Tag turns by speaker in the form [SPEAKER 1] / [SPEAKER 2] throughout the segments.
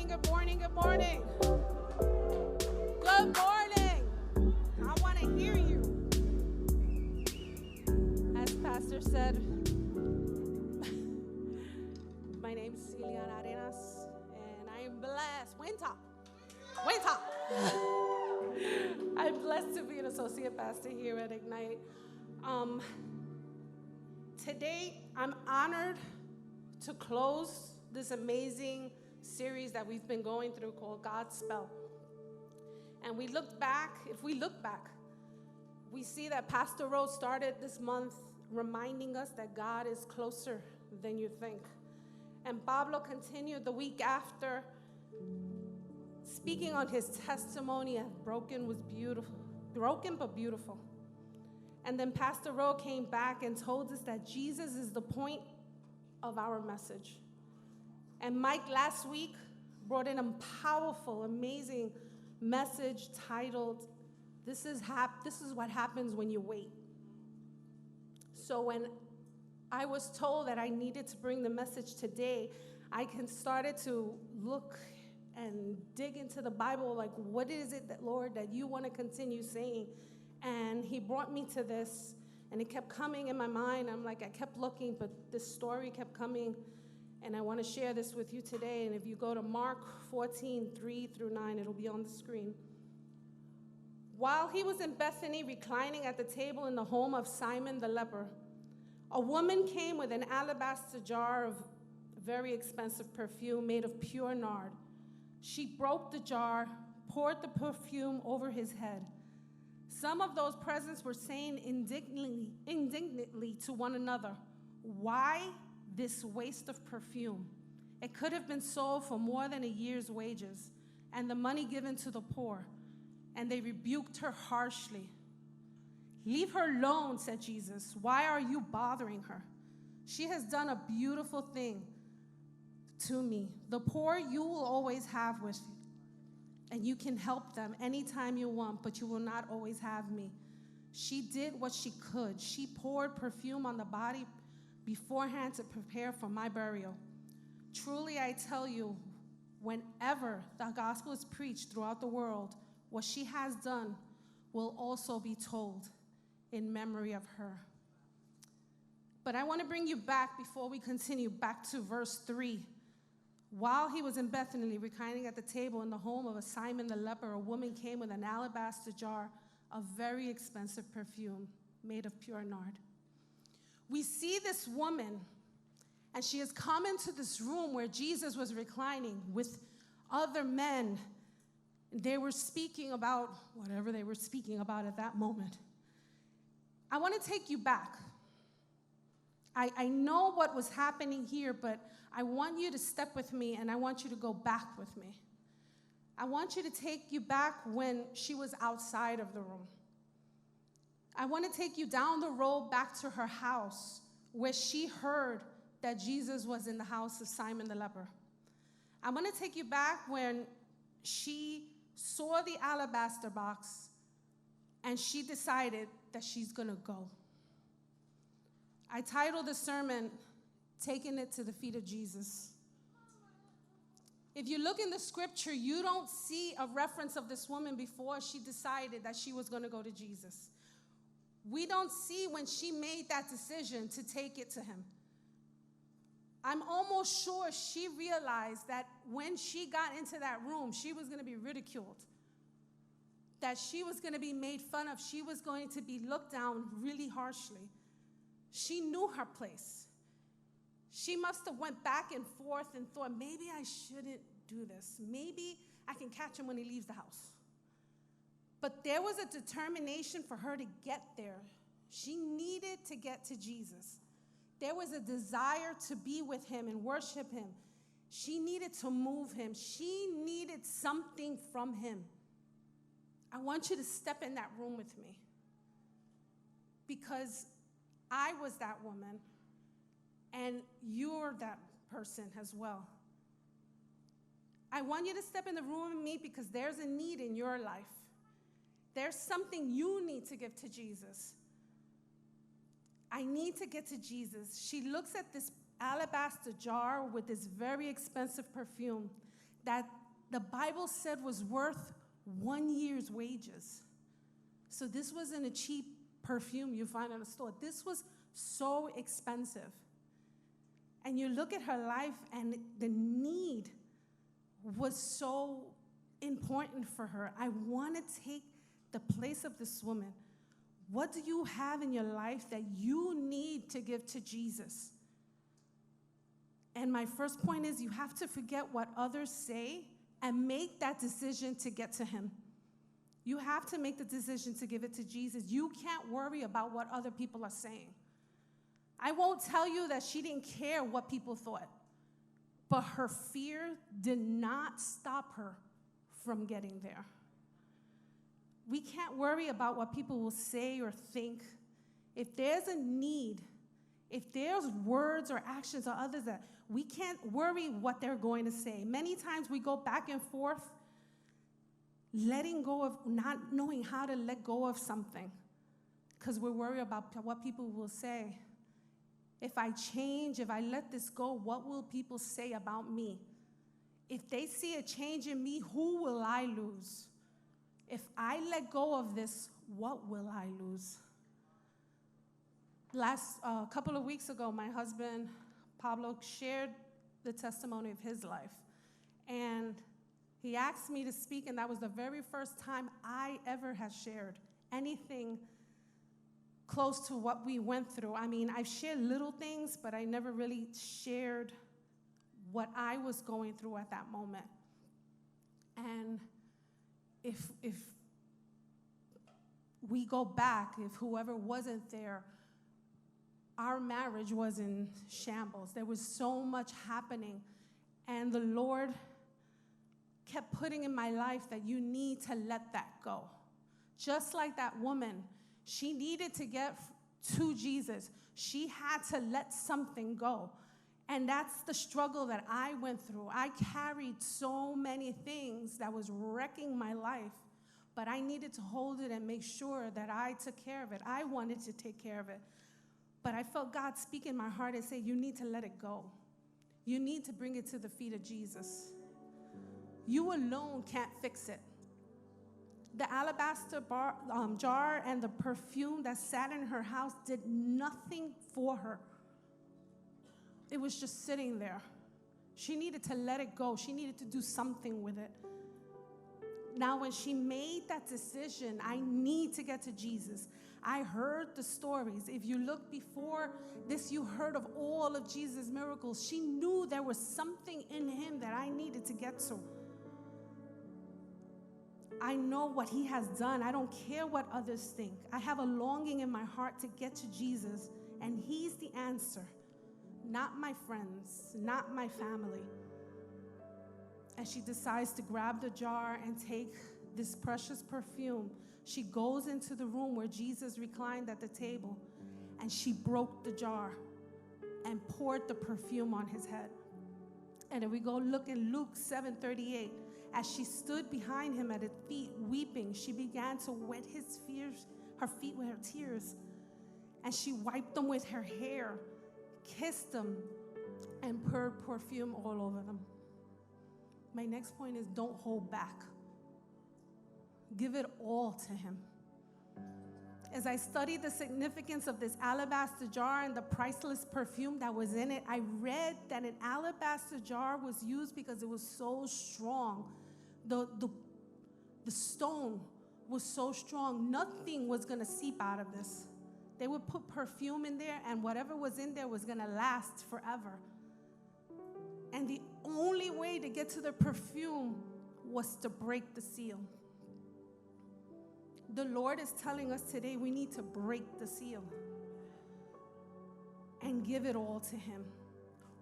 [SPEAKER 1] morning, good morning, good morning. Good morning. I want to hear you. As Pastor said, my name is Ileana, and I am blessed. Winter. I'm blessed to be an associate pastor here at Ignite. Today, I'm honored to close this amazing series that we've been going through called God's Spell. And if we look back, we see that Pastor Rose started this month reminding us that God is closer than you think. And Pablo continued the week after, speaking on his testimony of broken but beautiful. And then Pastor Rowe came back and told us that Jesus is the point of our message. And Mike last week brought in a powerful, amazing message titled, This is what happens when you wait. So when I was told that I needed to bring the message today, I started to look and dig into the Bible, like, what is it that, Lord, that you want to continue saying? And he brought me to this, and it kept coming in my mind. I'm like, I kept looking, but this story kept coming, and I want to share this with you today. And if you go to Mark 14:3-9, it'll be on the screen. While he was in Bethany, reclining at the table in the home of Simon the leper, a woman came with an alabaster jar of very expensive perfume made of pure nard. She broke the jar, poured the perfume over his head. Some of those present were saying indignantly to one another, "Why this waste of perfume? It could have been sold for more than a year's wages and the money given to the poor." And they rebuked her harshly. "Leave her alone," said Jesus. "Why are you bothering her? She has done a beautiful thing to me. The poor you will always have with you, and you can help them anytime you want, but you will not always have me. She did what she could. She poured perfume on the body beforehand to prepare for my burial. Truly, I tell you, whenever the gospel is preached throughout the world, what she has done will also be told in memory of her." But I want to bring you back, before we continue, back to verse 3. While he was in Bethany, reclining at the table in the home of Simon the leper, a woman came with an alabaster jar of very expensive perfume made of pure nard. We see this woman, and she has come into this room where Jesus was reclining with other men. They were speaking about whatever they were speaking about at that moment. I want to take you back. I know what was happening here, but I want you to step with me, and I want you to go back with me. I want you to take you back when she was outside of the room. I want to take you down the road back to her house, where she heard that Jesus was in the house of Simon the leper. I want to take you back when she saw the alabaster box, and she decided that she's going to go. I titled the sermon, "Taking It to the Feet of Jesus." If you look in the scripture, you don't see a reference of this woman before she decided that she was going to go to Jesus. We don't see when she made that decision to take it to him. I'm almost sure she realized that when she got into that room, she was going to be ridiculed, that she was going to be made fun of, she was going to be looked down really harshly. She knew her place. She must have went back and forth and thought, maybe I shouldn't do this. Maybe I can catch him when he leaves the house. But there was a determination for her to get there. She needed to get to Jesus. There was a desire to be with him and worship him. She needed to move him. She needed something from him. I want you to step in that room with me, because I was that woman, and you're that person as well. I want you to step in the room with me because there's a need in your life. There's something you need to give to Jesus. I need to get to Jesus. She looks at this alabaster jar with this very expensive perfume that the Bible said was worth 1 year's wages. So this wasn't a cheap perfume you find in a store. This was so expensive. And you look at her life, and the need was so important for her. I want to take the place of this woman. What do you have in your life that you need to give to Jesus? And my first point is, you have to forget what others say and make that decision to get to him. You have to make the decision to give it to Jesus. You can't worry about what other people are saying. I won't tell you that she didn't care what people thought, but her fear did not stop her from getting there. We can't worry about what people will say or think. If there's a need, if there's words or actions or others that we can't worry what they're going to say. Many times we go back and forth, letting go of, not knowing how to let go of something because we're worried about what people will say. If I change, if I let this go, what will people say about me? If they see a change in me, who will I lose? If I let go of this, what will I lose? Couple of weeks ago, my husband, Pablo, shared the testimony of his life. And he asked me to speak, and that was the very first time I ever had shared anything close to what we went through. I mean, I've shared little things, but I never really shared what I was going through at that moment. And if we go back, if whoever wasn't there, our marriage was in shambles. There was so much happening. And the Lord kept putting in my life that you need to let that go. Just like that woman, she needed to get to Jesus. She had to let something go. And that's the struggle that I went through. I carried so many things that was wrecking my life, but I needed to hold it and make sure that I took care of it. I wanted to take care of it. But I felt God speak in my heart and say, you need to let it go. You need to bring it to the feet of Jesus. You alone can't fix it. The alabaster jar and the perfume that sat in her house did nothing for her. It was just sitting there. She needed to let it go. She needed to do something with it. Now, when she made that decision, I need to get to Jesus, I heard the stories. If you look before this, you heard of all of Jesus' miracles. She knew there was something in him that I needed to get to. I know what he has done. I don't care what others think. I have a longing in my heart to get to Jesus, and he's the answer. Not my friends, not my family. And she decides to grab the jar and take this precious perfume. She goes into the room where Jesus reclined at the table, and she broke the jar and poured the perfume on his head. And then we go look in Luke 7:38. As she stood behind him at his feet, weeping, she began to wet her feet with her tears. And she wiped them with her hair, kissed them, and poured perfume all over them. My next point is, don't hold back. Give it all to him. As I studied the significance of this alabaster jar and the priceless perfume that was in it, I read that an alabaster jar was used because it was so strong. The stone was so strong, nothing was going to seep out of this. They would put perfume in there, and whatever was in there was going to last forever. And the only way to get to the perfume was to break the seal. The Lord is telling us today we need to break the seal and give it all to him.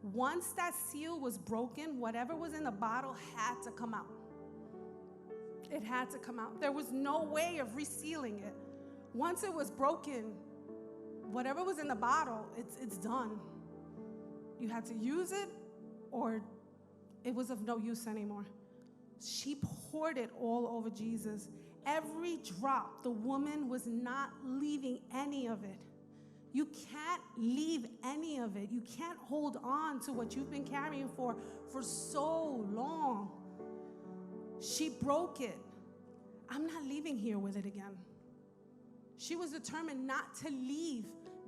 [SPEAKER 1] Once that seal was broken, whatever was in the bottle had to come out. It had to come out. There was no way of resealing it. Once it was broken, whatever was in the bottle, it's done. You had to use it, or it was of no use anymore. She poured it all over Jesus. Every drop, the woman was not leaving any of it. You can't leave any of it. You can't hold on to what you've been carrying for so long. She broke it. I'm not leaving here with it again. She was determined not to leave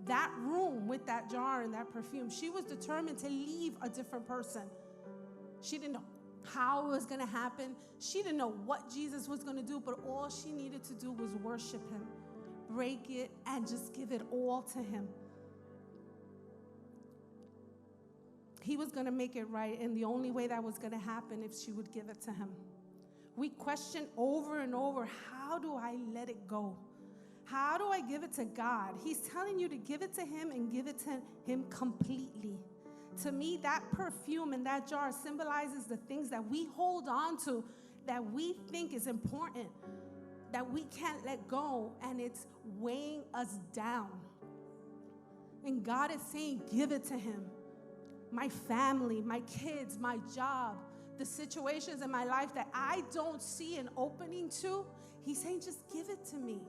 [SPEAKER 1] that room with that jar and that perfume. She was determined to leave a different person. She didn't know how it was going to happen. She didn't know what Jesus was going to do, but all she needed to do was worship him, break it, and just give it all to him. He was going to make it right, and the only way that was going to happen if she would give it to him. We question over and over, how do I let it go? How do I give it to God? He's telling you to give it to him and give it to him completely. To me, that perfume in that jar symbolizes the things that we hold on to, that we think is important, that we can't let go, and it's weighing us down. And God is saying, give it to him. My family, my kids, my job, the situations in my life that I don't see an opening to, he's saying, just give it to me.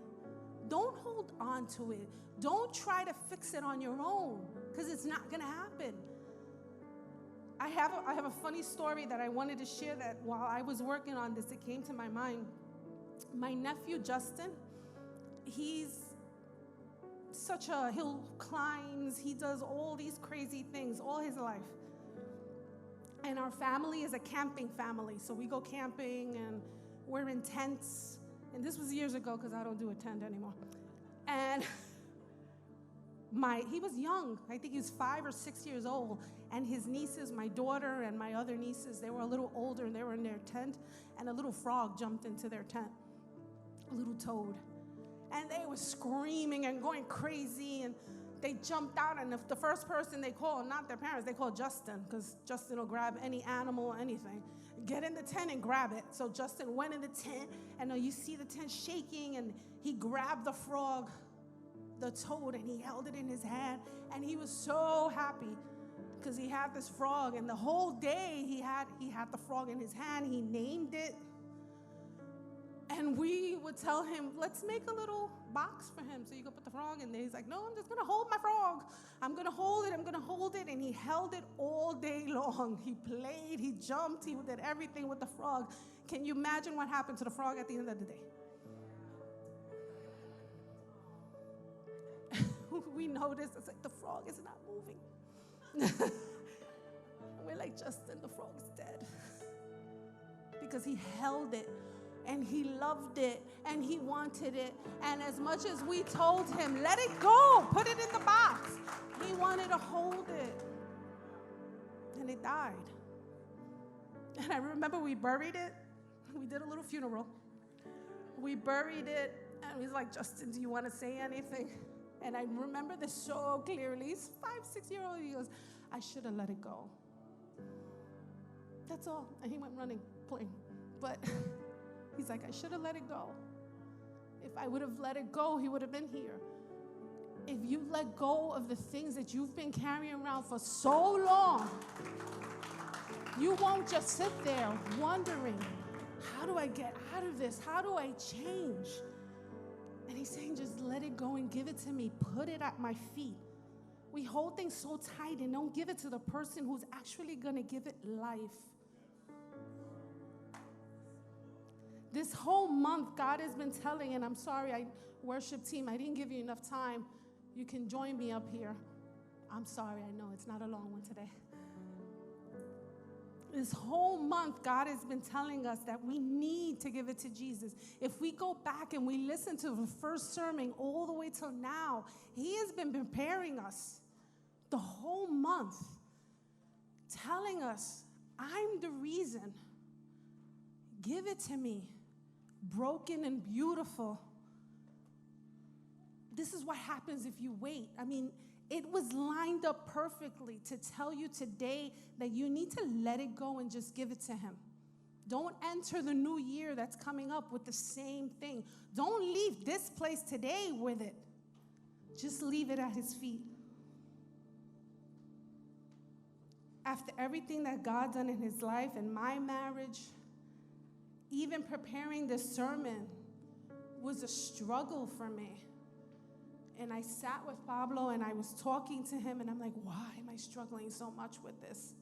[SPEAKER 1] Don't hold on to it. Don't try to fix it on your own, because it's not going to happen. I have a funny story that I wanted to share, that while I was working on this, it came to my mind. My nephew, Justin, he climbs, he does all these crazy things all his life. And our family is a camping family, so we go camping and we're in tents. And this was years ago, because I don't do a tent anymore. And he was young. I think he was 5 or 6 years old. And his nieces, my daughter and my other nieces, they were a little older, and they were in their tent. And a little frog jumped into their tent, a little toad. And they were screaming and going crazy. And they jumped out. And the first person they called, not their parents, they called Justin, because Justin will grab any animal or anything. Get in the tent and grab it. So Justin went in the tent, and you see the tent shaking, and he grabbed the frog, the toad, and he held it in his hand, and he was so happy because he had this frog, and the whole day he had the frog in his hand. He named it, and we would tell him, let's make a little box for him so you can put the frog in there. He's like, no, I'm just going to hold my frog. I'm going to hold it, and he held it all day long. He played, he jumped, he did everything with the frog. Can you imagine what happened to the frog at the end of the day? We noticed, it's like, the frog is not moving. We're like, Justin, the frog's dead. Because he held it, and he loved it, and he wanted it. And as much as we told him, let it go, put it in the box, he wanted to hold it. And it died. And I remember we buried it. We did a little funeral. We buried it, and he's like, Justin, do you want to say anything? And I remember this so clearly. He's 5, 6-year-old. He goes, I should have let it go. That's all. And he went running, playing. But he's like, I should have let it go. If I would have let it go, he would have been here. If you let go of the things that you've been carrying around for so long, you won't just sit there wondering, how do I get out of this? How do I change? And he's saying, just let it go and give it to me. Put it at my feet. We hold things so tight and don't give it to the person who's actually going to give it life. This whole month, God has been telling, and I'm sorry, worship team, I didn't give you enough time. You can join me up here. I'm sorry, I know it's not a long one today. This whole month, God has been telling us that we need to give it to Jesus. If we go back and we listen to the first sermon all the way till now, he has been preparing us the whole month, telling us, I'm the reason. Give it to me, broken and beautiful. This is what happens if you wait. I mean, it was lined up perfectly to tell you today that you need to let it go and just give it to him. Don't enter the new year that's coming up with the same thing. Don't leave this place today with it. Just leave it at his feet. After everything that God done in his life and my marriage, even preparing this sermon was a struggle for me. And I sat with Pablo and I was talking to him and I'm like, why am I struggling so much with this?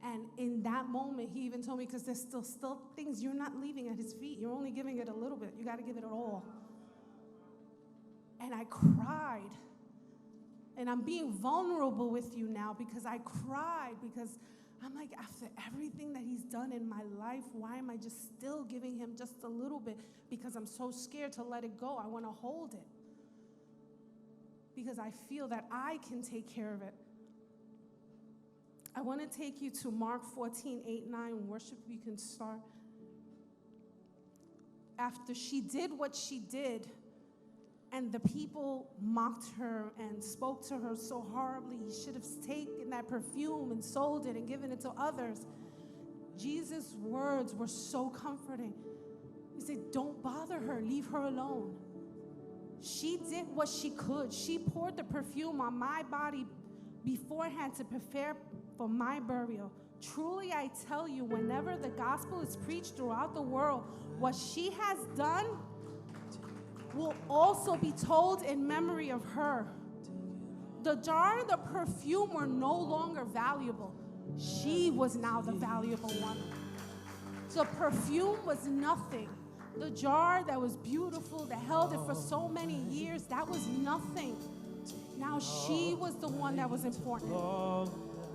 [SPEAKER 1] And in that moment, he even told me, because there's still things you're not leaving at his feet. You're only giving it a little bit. You got to give it all. And I cried. And I'm being vulnerable with you now because I cried, because I'm like, after everything that he's done in my life, why am I just still giving him just a little bit? Because I'm so scared to let it go. I want to hold it. Because I feel that I can take care of it. I want to take you to Mark 14:8-9. Worship, we can start. After she did what she did, and the people mocked her and spoke to her so horribly, you should have taken that perfume and sold it and given it to others. Jesus' words were so comforting. He said, don't bother her, leave her alone. She did what she could. She poured the perfume on my body beforehand to prepare for my burial. Truly, I tell you, whenever the gospel is preached throughout the world, what she has done will also be told in memory of her. The jar and the perfume were no longer valuable. She was now the valuable one. The perfume was nothing. The jar that was beautiful, that held it for so many years, that was nothing. Now she was the one that was important.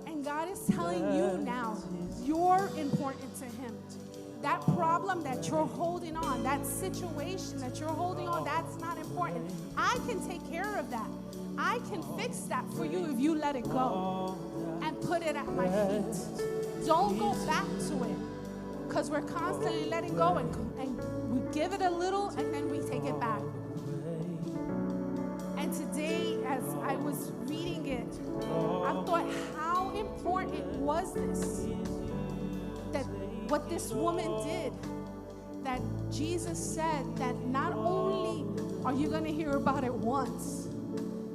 [SPEAKER 1] And God is telling you now, you're important to him. That problem that you're holding on, that situation that you're holding on, that's not important. I can take care of that. I can fix that for you if you let it go and put it at my feet. Don't go back to it, because we're constantly letting go, and we give it a little and then we take it back. And today, as I was reading it, I thought, how important was this? That what this woman did, that Jesus said that not only are you going to hear about it once,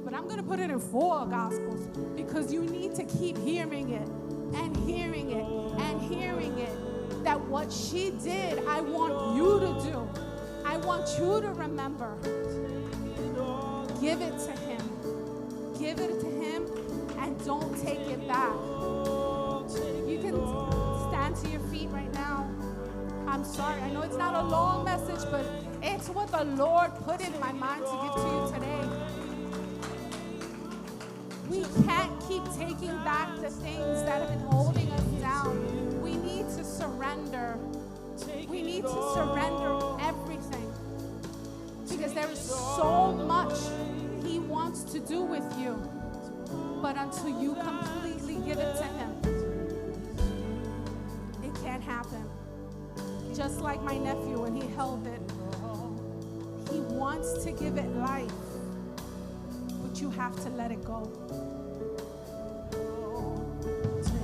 [SPEAKER 1] but I'm going to put it in 4 Gospels, because you need to keep hearing it and hearing it and hearing it. That what she did, I want you to do. I want you to remember. Give it to him. Give it to him, and don't take it back. You can stand to your feet right now. I'm sorry, I know it's not a long message, but it's what the Lord put in my mind to give to you today. We can't keep taking back the things that have been holding us down. We need to surrender. We need to surrender everything, because there is so much he wants to do with you. But until you completely give it to him, it can't happen. Just like my nephew, when he held it, he wants to give it life, but you have to let it go.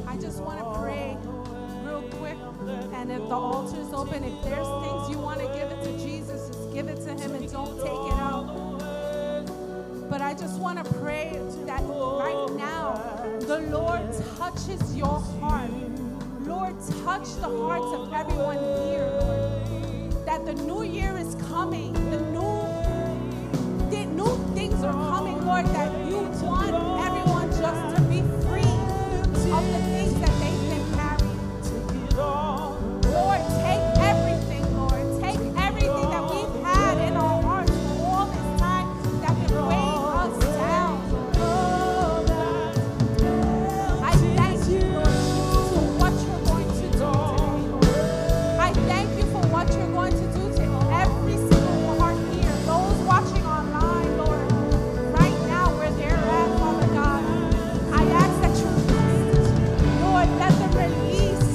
[SPEAKER 1] I just want to pray real quick, and if the altar is open, if there's things you want to give it to Jesus, just give it to him and don't take it out. But I just want to pray that right now, the Lord touches your heart. Lord, touch the hearts of everyone here, Lord. That the new year is coming. The new things are coming, Lord, that you want everyone just to be free of the things that they've been carrying. Lord, take everything, Lord. Take everything that we've had in our hearts for all this time that been weighing us down. I thank you, Lord, for what you're going to do today, Lord. I thank you for what you're going to do to every single heart here, those watching online, Lord, right now where they're at, Father God. I ask that you, Lord, let them release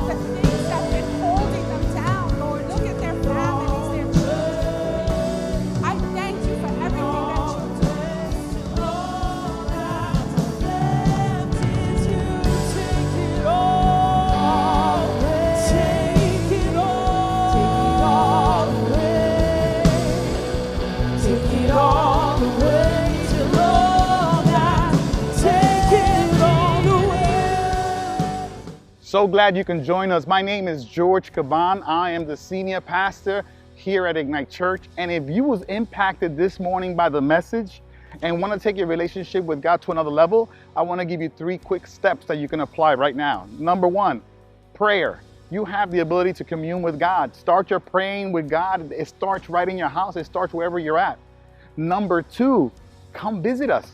[SPEAKER 1] the things that have been holding them down, Lord. Look at their families, their children. I thank you for everything that you do.
[SPEAKER 2] So glad you can join us. My name is George Caban. I am the senior pastor here at Ignite Church. And if you was impacted this morning by the message, and want to take your relationship with God to another level, I want to give you 3 quick steps that you can apply right now. Number 1, prayer. You have the ability to commune with God. Start your praying with God. It starts right in your house. It starts wherever you're at. Number 2, come visit us.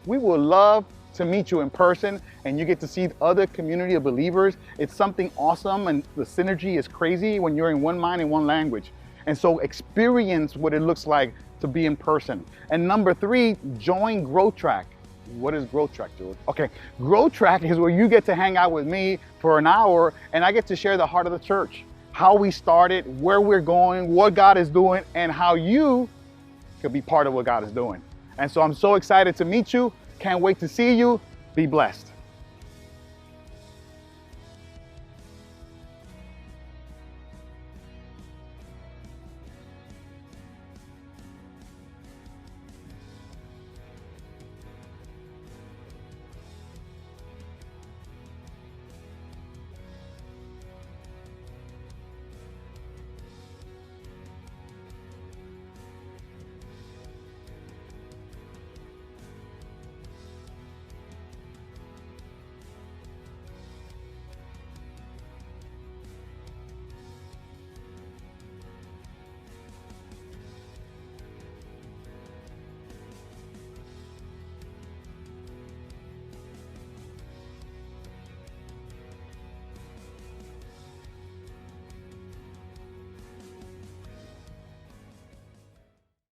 [SPEAKER 2] We will love to meet you in person, and you get to see other community of believers. It's something awesome, and the synergy is crazy when you're in one mind and one language. And so experience what it looks like to be in person. And number 3, join Growth Track. What is Growth Track, George? Okay, Growth Track is where you get to hang out with me for an hour, and I get to share the heart of the church, how we started, where we're going, what God is doing, and how you could be part of what God is doing. And so I'm so excited to meet you. Can't wait to see you. Be blessed.